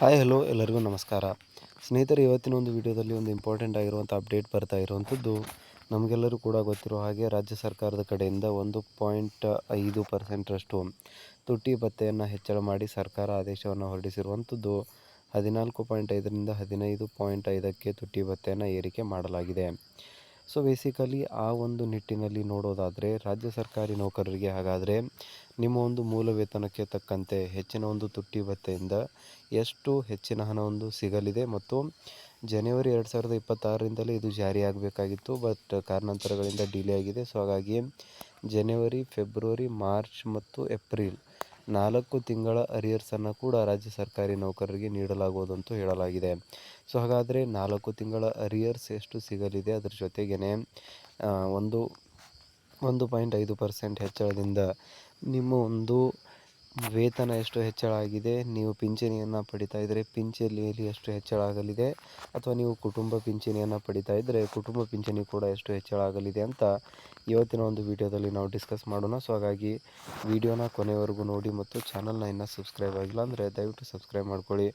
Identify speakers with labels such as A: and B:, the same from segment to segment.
A: Hi hello ಎಲ್ಲರಿಗೂ ನಮಸ್ಕಾರ. ಸ್ನೇಹಿತರೆ, ಇವತ್ತಿನ ಒಂದು ವಿಡಿಯೋದಲ್ಲಿ ಒಂದು ಇಂಪಾರ್ಟೆಂಟ್ ಆಗಿರುವಂಥ ಅಪ್ಡೇಟ್ ಬರ್ತಾ ಇರುವಂಥದ್ದು. ನಮಗೆಲ್ಲರೂ ಕೂಡ ಗೊತ್ತಿರೋ ಹಾಗೆ ರಾಜ್ಯ ಸರ್ಕಾರದ ಕಡೆಯಿಂದ 1.5% ತುಟ್ಟಿ ಭತ್ಯೆಯನ್ನು ಹೆಚ್ಚಳ ಮಾಡಿ ಸರ್ಕಾರ ಆದೇಶವನ್ನು ಹೊರಡಿಸಿರುವಂಥದ್ದು. 14.5ರಿಂದ 15.5ಕ್ಕೆ ತುಟ್ಟಿ ಭತ್ಯೆಯನ್ನು ಏರಿಕೆ ಮಾಡಲಾಗಿದೆ. ಸೊ ಬೇಸಿಕಲಿ ಆ ಒಂದು ನಿಟ್ಟಿನಲ್ಲಿ ನೋಡೋದಾದರೆ ರಾಜ್ಯ ಸರ್ಕಾರಿ ನೌಕರರಿಗೆ ಹಾಗಾದರೆ ನಿಮ್ಮ ಒಂದು ಮೂಲ ವೇತನಕ್ಕೆ ತಕ್ಕಂತೆ ಹೆಚ್ಚಿನ ಒಂದು ತುಟ್ಟಿ ಭತ್ಯೆಯಿಂದ ಎಷ್ಟು ಹೆಚ್ಚಿನ ಹಣ ಒಂದು ಸಿಗಲಿದೆ ಮತ್ತು ಜನವರಿ 2026ರಿಂದಲೇ ಇದು ಜಾರಿಯಾಗಬೇಕಾಗಿತ್ತು. ಬಟ್ ಕಾರಣಾಂತರಗಳಿಂದ ಡಿಲೇ ಆಗಿದೆ. ಸೊ ಹಾಗಾಗಿ ಜನವರಿ, ಫೆಬ್ರವರಿ, ಮಾರ್ಚ್ ಮತ್ತು ಏಪ್ರಿಲ್ 4 ತಿಂಗಳ ಅರಿಯರ್ಸನ್ನು ಕೂಡ ರಾಜ್ಯ ಸರ್ಕಾರಿ ನೌಕರರಿಗೆ ನೀಡಲಾಗುವುದಂತೂ ಹೇಳಲಾಗಿದೆ. ಸೊ ಹಾಗಾದರೆ 4 ತಿಂಗಳ ಅರಿಯರ್ಸ್ ಎಷ್ಟು ಸಿಗಲಿದೆ, ಅದರ ಜೊತೆಗೇ 1.5% ಹೆಚ್ಚಳದಿಂದ ನಿಮ್ಮ ಒಂದು ವೇತನ ಎಷ್ಟು ಹೆಚ್ಚಳ ಆಗಿದೆ, ನೀವು ಪಿಂಚಣಿಯನ್ನು ಪಡಿತಾ ಇದ್ದರೆ ಪಿಂಚಣಿಯಲ್ಲಿ ಎಷ್ಟು ಹೆಚ್ಚಳ ಆಗಲಿದೆ, ಅಥವಾ ನೀವು ಕುಟುಂಬ ಪಿಂಚಣಿಯನ್ನು ಪಡಿತಾ ಇದ್ದರೆ ಕುಟುಂಬ ಪಿಂಚಣಿ ಕೂಡ ಎಷ್ಟು ಹೆಚ್ಚಳ ಆಗಲಿದೆ ಅಂತ ಇವತ್ತಿನ ಒಂದು ವಿಡಿಯೋದಲ್ಲಿ ನಾವು ಡಿಸ್ಕಸ್ ಮಾಡೋಣ. ಸೊ ಹಾಗಾಗಿ ವಿಡಿಯೋನ ಕೊನೆವರೆಗೂ ನೋಡಿ ಮತ್ತು ಚಾನಲ್ನ ಇನ್ನೂ ಸಬ್ಸ್ಕ್ರೈಬ್ ಆಗಿಲ್ಲ ಅಂದರೆ ದಯವಿಟ್ಟು ಸಬ್ಸ್ಕ್ರೈಬ್ ಮಾಡ್ಕೊಳ್ಳಿ.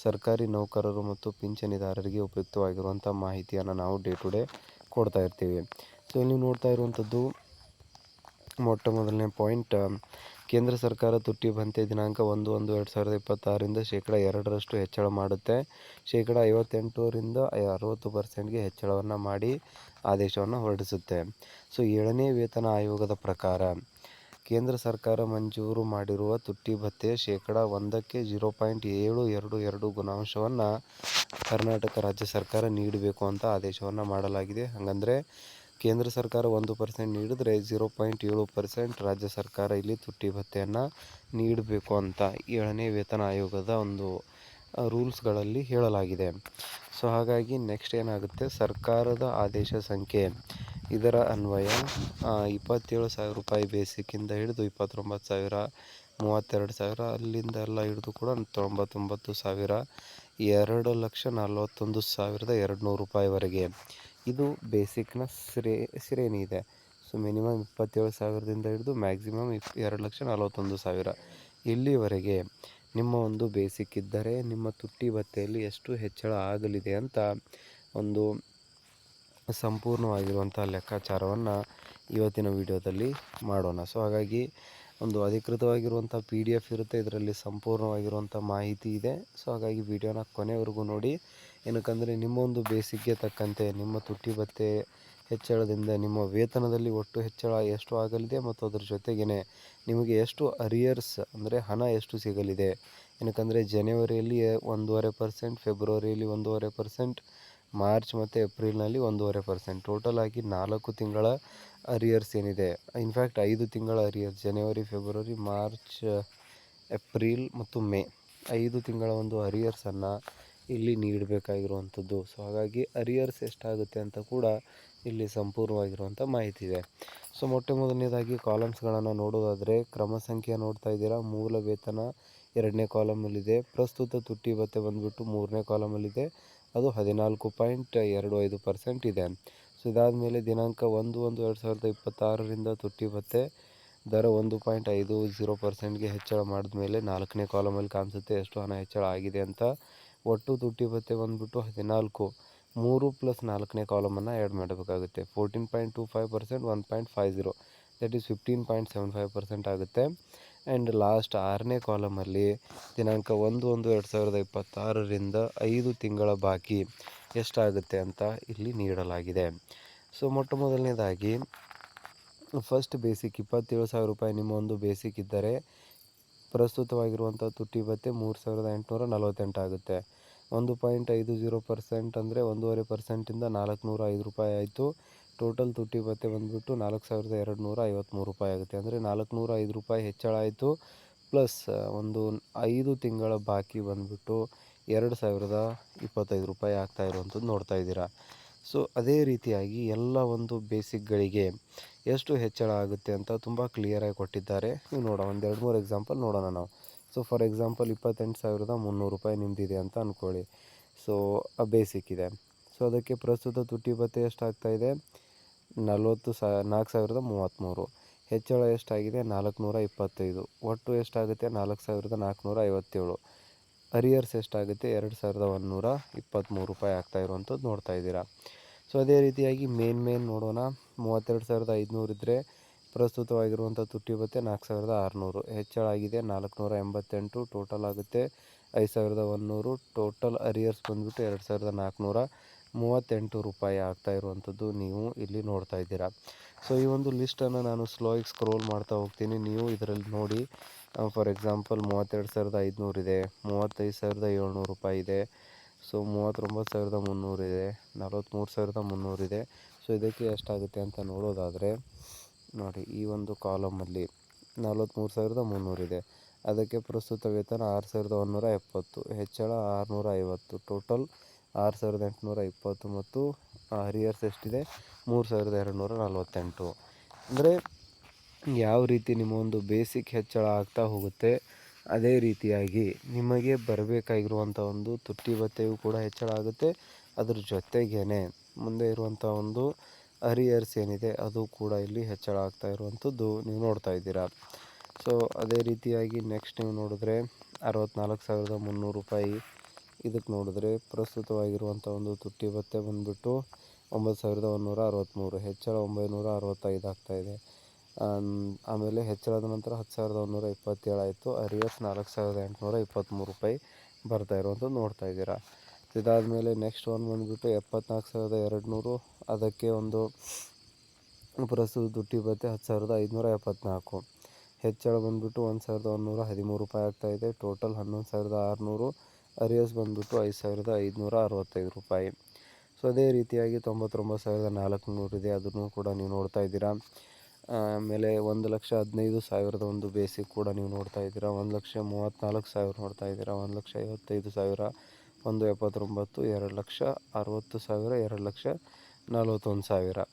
A: ಸರ್ಕಾರಿ ನೌಕರರು ಮತ್ತು ಪಿಂಚಣಿದಾರರಿಗೆ ಉಪಯುಕ್ತವಾಗಿರುವಂಥ ಮಾಹಿತಿಯನ್ನು ನಾವು ಡೇ ಟು ಡೇ ಕೊಡ್ತಾ ಇರ್ತೀವಿ. ಸೊ ಇಲ್ಲಿ ನೋಡ್ತಾ ಇರುವಂಥದ್ದು ಮೊಟ್ಟ ಮೊದಲನೇ ಪಾಯಿಂಟ್, ಕೇಂದ್ರ ಸರ್ಕಾರ ತುಟ್ಟಿ ಭತ್ಯೆ ದಿನಾಂಕ 1/1/2026ರಿಂದ ಶೇಕಡ 2% ಹೆಚ್ಚಳ ಮಾಡುತ್ತೆ. ಶೇಕಡ 58ರಿಂದ 60%ಗೆ ಹೆಚ್ಚಳವನ್ನು ಮಾಡಿ ಆದೇಶವನ್ನು ಹೊರಡಿಸುತ್ತೆ. ಸೊ 7ನೇ ವೇತನ ಆಯೋಗದ ಪ್ರಕಾರ ಕೇಂದ್ರ ಸರ್ಕಾರ ಮಂಜೂರು ಮಾಡಿರುವ ತುಟ್ಟಿ ಭತ್ಯೆ ಶೇಕಡ 1ಕ್ಕೆ 0.722 ಗುಣಾಂಶವನ್ನು ಕರ್ನಾಟಕ ರಾಜ್ಯ ಸರ್ಕಾರ ನೀಡಬೇಕು ಅಂತ ಆದೇಶವನ್ನು ಮಾಡಲಾಗಿದೆ. ಹಾಗಂದರೆ ಕೇಂದ್ರ ಸರ್ಕಾರ 1% ನೀಡಿದರೆ 0.7% ರಾಜ್ಯ ಸರ್ಕಾರ ಇಲ್ಲಿ ತುಟ್ಟಿ ಭತ್ಯೆಯನ್ನು ನೀಡಬೇಕು ಅಂತ 7ನೇ ವೇತನ ಆಯೋಗದ ಒಂದು ರೂಲ್ಸ್ಗಳಲ್ಲಿ ಹೇಳಲಾಗಿದೆ. ಸೊ ಹಾಗಾಗಿ ನೆಕ್ಸ್ಟ್ ಏನಾಗುತ್ತೆ, ಸರ್ಕಾರದ ಆದೇಶ ಸಂಖ್ಯೆ ಇದರ ಅನ್ವಯ 27,000 ರೂಪಾಯಿ ಬೇಸಿಕ್ಕಿಂದ ಹಿಡಿದು 29,000, 32,000 ಅಲ್ಲಿಂದ ಎಲ್ಲ ಹಿಡಿದು ಕೂಡ 99,000, 2,41,200 ರೂಪಾಯಿವರೆಗೆ ಇದು ಬೇಸಿಕ್ನ ಶ್ರೇಣಿ ಇದೆ. ಸೊ ಮಿನಿಮಮ್ 27,000ದಿಂದ ಹಿಡಿದು ಮ್ಯಾಕ್ಸಿಮಮ್ 2,41,000 ಇಲ್ಲಿವರೆಗೆ ನಿಮ್ಮ ಒಂದು ಬೇಸಿಕ್ ಇದ್ದರೆ ನಿಮ್ಮ ತುಟ್ಟಿ ಭತ್ಯೆಯಲ್ಲಿ ಎಷ್ಟು ಹೆಚ್ಚಳ ಆಗಲಿದೆ ಅಂತ ಒಂದು ಸಂಪೂರ್ಣವಾಗಿರುವಂಥ ಲೆಕ್ಕಾಚಾರವನ್ನು ಇವತ್ತಿನ ವಿಡಿಯೋದಲ್ಲಿ ಮಾಡೋಣ. ಸೊ ಹಾಗಾಗಿ ಒಂದು ಅಧಿಕೃತವಾಗಿರುವಂಥ PDF ಇರುತ್ತೆ, ಇದರಲ್ಲಿ ಸಂಪೂರ್ಣವಾಗಿರುವಂಥ ಮಾಹಿತಿ ಇದೆ. ಸೊ ಹಾಗಾಗಿ ವಿಡಿಯೋನ ಕೊನೆವರೆಗೂ ನೋಡಿ. ಏನಕ್ಕಂದರೆ ನಿಮ್ಮ ಒಂದು ಬೇಸಿಕ್ಗೆ ತಕ್ಕಂತೆ ನಿಮ್ಮ ತುಟ್ಟಿ ಭತ್ಯೆ ಹೆಚ್ಚಳದಿಂದ ನಿಮ್ಮ ವೇತನದಲ್ಲಿ ಒಟ್ಟು ಹೆಚ್ಚಳ ಎಷ್ಟು ಆಗಲಿದೆ ಮತ್ತು ಅದರ ಜೊತೆಗೇ ನಿಮಗೆ ಎಷ್ಟು ಅರಿಯರ್ಸ್ ಅಂದರೆ ಹಣ ಎಷ್ಟು ಸಿಗಲಿದೆ. ಏನಕ್ಕಂದರೆ ಜನವರಿಯಲ್ಲಿ 1.5%, ಫೆಬ್ರವರಿಯಲ್ಲಿ 1.5%, ಮಾರ್ಚ್ ಮತ್ತು ಏಪ್ರಿಲ್ನಲ್ಲಿ 1.5%, ಟೋಟಲ್ ಆಗಿ 4 ತಿಂಗಳ ಅರಿಯರ್ಸ್ ಏನಿದೆ, ಇನ್ಫ್ಯಾಕ್ಟ್ 5 ತಿಂಗಳ ಅರಿಯರ್ಸ್ ಜನವರಿ, ಫೆಬ್ರವರಿ, ಮಾರ್ಚ್, ಏಪ್ರಿಲ್ ಮತ್ತು ಮೇ 5 ತಿಂಗಳ ಒಂದು ಅರಿಯರ್ಸನ್ನು ಇಲ್ಲಿ ನೀಡಬೇಕಾಗಿರುವಂಥದ್ದು. ಸೊ ಹಾಗಾಗಿ ಅರಿಯರ್ಸ್ ಎಷ್ಟಾಗುತ್ತೆ ಅಂತ ಕೂಡ ಇಲ್ಲಿ ಸಂಪೂರ್ಣವಾಗಿರುವಂಥ ಮಾಹಿತಿ ಇದೆ. ಸೊ ಮೊಟ್ಟ ಮೊದಲನೇದಾಗಿ ಕಾಲಮ್ಸ್ಗಳನ್ನು ನೋಡೋದಾದರೆ ಕ್ರಮ ಸಂಖ್ಯೆ ನೋಡ್ತಾ ಇದ್ದೀರಾ, ಮೂಲ ವೇತನ 2ನೇ ಕಾಲಮಲ್ಲಿದೆ, ಪ್ರಸ್ತುತ ತುಟ್ಟಿ ಭತ್ಯೆ ಬಂದುಬಿಟ್ಟು 3ನೇ ಕಾಲಮಲ್ಲಿದೆ, ಅದು 14.25% ಇದೆ. ಸೊ ಇದಾದಮೇಲೆ ದಿನಾಂಕ 1/1/2026ರಿಂದ ತುಟ್ಟಿ ಭತ್ಯೆ ದರ 1.50%ಗೆ ಹೆಚ್ಚಳ ಮಾಡಿದ ಮೇಲೆ 4ನೇ ಕಾಲಮಲ್ಲಿ ಕಾಣಿಸುತ್ತೆ ಎಷ್ಟು ಹಣ ಹೆಚ್ಚಳ ಆಗಿದೆ ಅಂತ. ಒಟ್ಟು ತುಟ್ಟಿ ಭತ್ಯೆ ಬಂದುಬಿಟ್ಟು 14, 3 + 4ನೇ ಕಾಲಮನ್ನು ಆ್ಯಡ್ ಮಾಡಬೇಕಾಗುತ್ತೆ. 14.25%, 1.50 ದಟ್ ಈಸ್ 15.75% ಆಗುತ್ತೆ. ಆ್ಯಂಡ್ ಲಾಸ್ಟ್ 6ನೇ ಕಾಲಮಲ್ಲಿ ದಿನಾಂಕ 1/1/2026ರಿಂದ 5 ತಿಂಗಳ ಬಾಕಿ ಎಷ್ಟಾಗುತ್ತೆ ಅಂತ ಇಲ್ಲಿ ನೀಡಲಾಗಿದೆ. ಸೊ ಮೊಟ್ಟ ಮೊದಲನೇದಾಗಿ ಫಸ್ಟ್ ಬೇಸಿಕ್ 27,000 ರೂಪಾಯಿ ನಿಮ್ಮ ಒಂದು ಬೇಸಿಕ್ ಇದ್ದರೆ ಪ್ರಸ್ತುತವಾಗಿರುವಂಥ ತುಟ್ಟಿ ಭತ್ಯೆ 3,848 ಆಗುತ್ತೆ. 1.50% ಅಂದರೆ 1.5%ಇಂದ 405 ರೂಪಾಯಿ ಆಯಿತು. ಟೋಟಲ್ ತುಟ್ಟಿ ಭತ್ಯೆ ಬಂದುಬಿಟ್ಟು 4,253 ರೂಪಾಯಿ ಆಗುತ್ತೆ. ಅಂದರೆ 405 ರೂಪಾಯಿ ಹೆಚ್ಚಳ ಆಯಿತು. ಪ್ಲಸ್ ಒಂದು 5 ತಿಂಗಳ ಬಾಕಿ ಬಂದುಬಿಟ್ಟು 2,025 ರೂಪಾಯಿ ಆಗ್ತಾ ಇರುವಂಥದ್ದು ನೋಡ್ತಾ ಇದ್ದೀರಾ. ಸೊ ಅದೇ ರೀತಿಯಾಗಿ ಎಲ್ಲ ಒಂದು ಬೇಸಿಕ್ಗಳಿಗೆ ಎಷ್ಟು ಹೆಚ್ಚಳ ಆಗುತ್ತೆ ಅಂತ ತುಂಬ ಕ್ಲಿಯರಾಗಿ ಕೊಟ್ಟಿದ್ದಾರೆ. ನೀವು ನೋಡೋಣ, ಒಂದು 2-3 ಎಕ್ಸಾಂಪಲ್ ನೋಡೋಣ ನಾವು. ಸೊ ಫಾರ್ ಎಕ್ಸಾಂಪಲ್ 28,300 ರೂಪಾಯಿ ನಿಮ್ಮದಿದೆ ಅಂತ ಅಂದ್ಕೊಳ್ಳಿ. ಸೊ ಬೇಸಿಕ್ ಇದೆ. ಸೊ ಅದಕ್ಕೆ ಪ್ರಸ್ತುತ ತುಟ್ಟಿ ಭತ್ಯೆ ಎಷ್ಟಾಗ್ತಾಯಿದೆ, 4,033. ಹೆಚ್ಚಳ ಎಷ್ಟಾಗಿದೆ, 425. ಒಟ್ಟು ಎಷ್ಟಾಗುತ್ತೆ, 4,457. ಅರಿಯರ್ಸ್ ಎಷ್ಟಾಗುತ್ತೆ 2123 ಆಗ್ತಾ ಇರುವಂಥದ್ದು ನೋಡ್ತಾ ಇದ್ದೀರಾ. ಸೊ ಅದೇ ರೀತಿಯಾಗಿ ಮೇನ್ ನೋಡೋಣ. 32,500 ಇದ್ದರೆ ಪ್ರಸ್ತುತವಾಗಿರುವಂಥ ತುಟ್ಟಿ ಭತ್ಯೆ 4,600 ಹೆಚ್ಚಳ ಆಗಿದೆ. 488 ಟೋಟಲ್ ಆಗುತ್ತೆ 5,100. ಟೋಟಲ್ ಅರಿಯರ್ಸ್ ಬಂದುಬಿಟ್ಟು 2,438 ರೂಪಾಯಿ ಆಗ್ತಾ ಇರುವಂಥದ್ದು ನೀವು ಇಲ್ಲಿ ನೋಡ್ತಾ ಇದ್ದೀರಾ. ಸೊ ಈ ಒಂದು ಲಿಸ್ಟನ್ನು ನಾನು ಸ್ಲೋಯಾಗಿ ಸ್ಕ್ರೋಲ್ ಮಾಡ್ತಾ ಹೋಗ್ತೀನಿ, ನೀವು ಇದರಲ್ಲಿ ನೋಡಿ. ಫಾರ್ ಎಕ್ಸಾಂಪಲ್ 32,500 ಇದೆ, 35,700 ರೂಪಾಯಿ ಇದೆ, ಸೊ 39,300 ಇದೆ, 43,300 ಇದೆ. ಸೊ ಇದಕ್ಕೆ ಎಷ್ಟಾಗುತ್ತೆ ಅಂತ ನೋಡೋದಾದರೆ ನೋಡಿ, ಈ ಒಂದು ಕಾಲಮಲ್ಲಿ 43,300 ಇದೆ. ಅದಕ್ಕೆ ಪ್ರಸ್ತುತ ವೇತನ 6,170, ಹೆಚ್ಚಳ 650, ಟೋಟಲ್ 6,820 ಮತ್ತು ಅರಿಯರ್ಸ್ ಎಷ್ಟಿದೆ 3,248. ಅಂದರೆ ಯಾವ ರೀತಿ ನಿಮ್ಮ ಒಂದು ಬೇಸಿಕ್ ಹೆಚ್ಚಳ ಆಗ್ತಾ ಹೋಗುತ್ತೆ, ಅದೇ ರೀತಿಯಾಗಿ ನಿಮಗೆ ಬರಬೇಕಾಗಿರುವಂಥ ಒಂದು ತುಟ್ಟಿ ಭತ್ಯೆಯೂ ಕೂಡ ಹೆಚ್ಚಳ ಆಗುತ್ತೆ. ಅದ್ರ ಜೊತೆಗೇ ಮುಂದೆ ಇರುವಂಥ ಒಂದು ಅರಿಯರ್ಸ್ ಏನಿದೆ ಅದು ಕೂಡ ಇಲ್ಲಿ ಹೆಚ್ಚಳ ಆಗ್ತಾ ಇರುವಂಥದ್ದು ನೀವು ನೋಡ್ತಾ ಇದ್ದೀರಾ. ಸೊ ಅದೇ ರೀತಿಯಾಗಿ ನೆಕ್ಸ್ಟ್ ನೀವು ನೋಡಿದ್ರೆ 64,300 ರೂಪಾಯಿ. ಇದಕ್ಕೆ ನೋಡಿದ್ರೆ ಪ್ರಸ್ತುತವಾಗಿರುವಂಥ ಒಂದು ತುಟ್ಟಿ ಭತ್ಯೆ ಬಂದುಬಿಟ್ಟು 9,163, ಹೆಚ್ಚಳ 965 ಆಗ್ತಾಯಿದೆ. ಆಮೇಲೆ ಹೆಚ್ಚಳದ ನಂತರ 10,127 ಆಯಿತು. ಅರಿಯರ್ಸ್ 4,823 ರೂಪಾಯಿ ಬರ್ತಾ ಇರುವಂಥದ್ದು ನೋಡ್ತಾ ಇದ್ದೀರಾ. ಇದಾದಮೇಲೆ ನೆಕ್ಸ್ಟ್ ಒನ್ ಬಂದುಬಿಟ್ಟು 74,200. ಅದಕ್ಕೆ ಒಂದು ಪ್ರಸ್ತುತ ತುಟ್ಟಿ ಭತ್ಯೆ 10,574, ಹೆಚ್ಚಳ ಬಂದುಬಿಟ್ಟು 1,113 ರೂಪಾಯಿ ಆಗ್ತಾಯಿದೆ. ಟೋಟಲ್ 11,600. ಅರಿಯರ್ಸ್ ಬಂದುಬಿಟ್ಟು 5,565 ರೂಪಾಯಿ. ಸೊ ಅದೇ ರೀತಿಯಾಗಿ 99,400 ಇದೆ, ಅದನ್ನು ಕೂಡ ನೀವು ನೋಡ್ತಾ ಇದ್ದೀರಾ. ಆಮೇಲೆ 1,15,000 ಒಂದು ಬೇಸಿಕ್ ಕೂಡ ನೀವು ನೋಡ್ತಾ ಇದ್ದೀರಾ. 1,34,000 ನೋಡ್ತಾ ಇದ್ದೀರಾ. 1,55,000, 1,79, 2,60,000, 2,41,000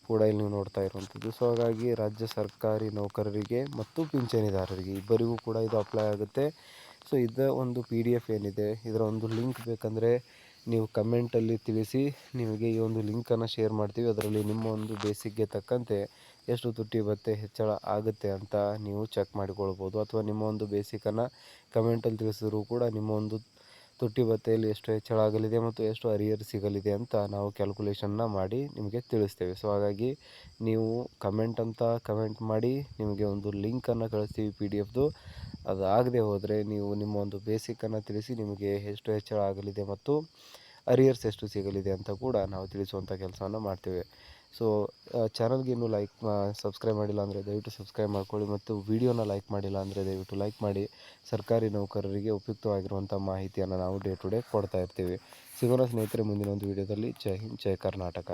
A: ಕೂಡ ಇಲ್ಲಿ ನೀವು ನೋಡ್ತಾ ಇರುವಂಥದ್ದು. ಸೊ ಹಾಗಾಗಿ ರಾಜ್ಯ ಸರ್ಕಾರಿ ನೌಕರರಿಗೆ ಮತ್ತು ಪಿಂಚಣಿದಾರರಿಗೆ ಇಬ್ಬರಿಗೂ ಕೂಡ ಇದು ಅಪ್ಲೈ ಆಗುತ್ತೆ. ಸೊ ಇದರ ಒಂದು PDF ಏನಿದೆ, ಇದರ ಒಂದು ಲಿಂಕ್ ಬೇಕಂದರೆ ನೀವು ಕಮೆಂಟಲ್ಲಿ ತಿಳಿಸಿ, ನಿಮಗೆ ಈ ಒಂದು ಲಿಂಕನ್ನು ಶೇರ್ ಮಾಡ್ತೀವಿ. ಅದರಲ್ಲಿ ನಿಮ್ಮ ಒಂದು ಬೇಸಿಕ್ಗೆ ತಕ್ಕಂತೆ ಎಷ್ಟು ತುಟ್ಟಿ ಭತ್ಯೆ ಹೆಚ್ಚಳ ಆಗುತ್ತೆ ಅಂತ ನೀವು ಚೆಕ್ ಮಾಡಿಕೊಳ್ಬೋದು. ಅಥವಾ ನಿಮ್ಮ ಒಂದು ಬೇಸಿಕನ್ನು ಕಮೆಂಟಲ್ಲಿ ತಿಳಿಸಿದ್ರು ಕೂಡ ನಿಮ್ಮ ಒಂದು ತುಟ್ಟಿ ಭತ್ಯೆಯಲ್ಲಿ ಎಷ್ಟು ಹೆಚ್ಚಳ ಆಗಲಿದೆ ಮತ್ತು ಎಷ್ಟು ಅರಿಯರ್ ಸಿಗಲಿದೆ ಅಂತ ನಾವು ಕ್ಯಾಲ್ಕುಲೇಷನ್ನ ಮಾಡಿ ನಿಮಗೆ ತಿಳಿಸ್ತೇವೆ. ಸೊ ಹಾಗಾಗಿ ನೀವು ಕಮೆಂಟ್ ಮಾಡಿ, ನಿಮಗೆ ಒಂದು ಲಿಂಕನ್ನು ಕಳಿಸ್ತೀವಿ PDFದು. ಅದು ಆಗದೆ ಹೋದರೆ ನೀವು ನಿಮ್ಮ ಒಂದು ಬೇಸಿಕನ್ನು ತಿಳಿಸಿ, ನಿಮಗೆ ಎಷ್ಟು ಹೆಚ್ಚಳ ಆಗಲಿದೆ ಮತ್ತು ಅರಿಯರ್ಸ್ ಎಷ್ಟು ಸಿಗಲಿದೆ ಅಂತ ಕೂಡ ನಾವು ತಿಳಿಸುವಂಥ ಕೆಲಸವನ್ನು ಮಾಡ್ತೇವೆ. ಸೊ ಚಾನಲ್ಗೆ ಇನ್ನೂ ಸಬ್ಸ್ಕ್ರೈಬ್ ಮಾಡಿಲ್ಲ ಅಂದರೆ ದಯವಿಟ್ಟು ಸಬ್ಸ್ಕ್ರೈಬ್ ಮಾಡ್ಕೊಳ್ಳಿ, ಮತ್ತು ವಿಡಿಯೋನ ಲೈಕ್ ಮಾಡಿಲ್ಲ ಅಂದರೆ ದಯವಿಟ್ಟು ಲೈಕ್ ಮಾಡಿ. ಸರ್ಕಾರಿ ನೌಕರರಿಗೆ ಉಪಯುಕ್ತವಾಗಿರುವಂಥ ಮಾಹಿತಿಯನ್ನು ನಾವು ಡೇ ಟು ಡೇ ಕೊಡ್ತಾ ಇರ್ತೀವಿ. ಸಿಗೋಣ ಸ್ನೇಹಿತರೆ ಮುಂದಿನ ಒಂದು ವಿಡಿಯೋದಲ್ಲಿ. ಜೈ ಹಿಂದ್, ಜೈ ಕರ್ನಾಟಕ.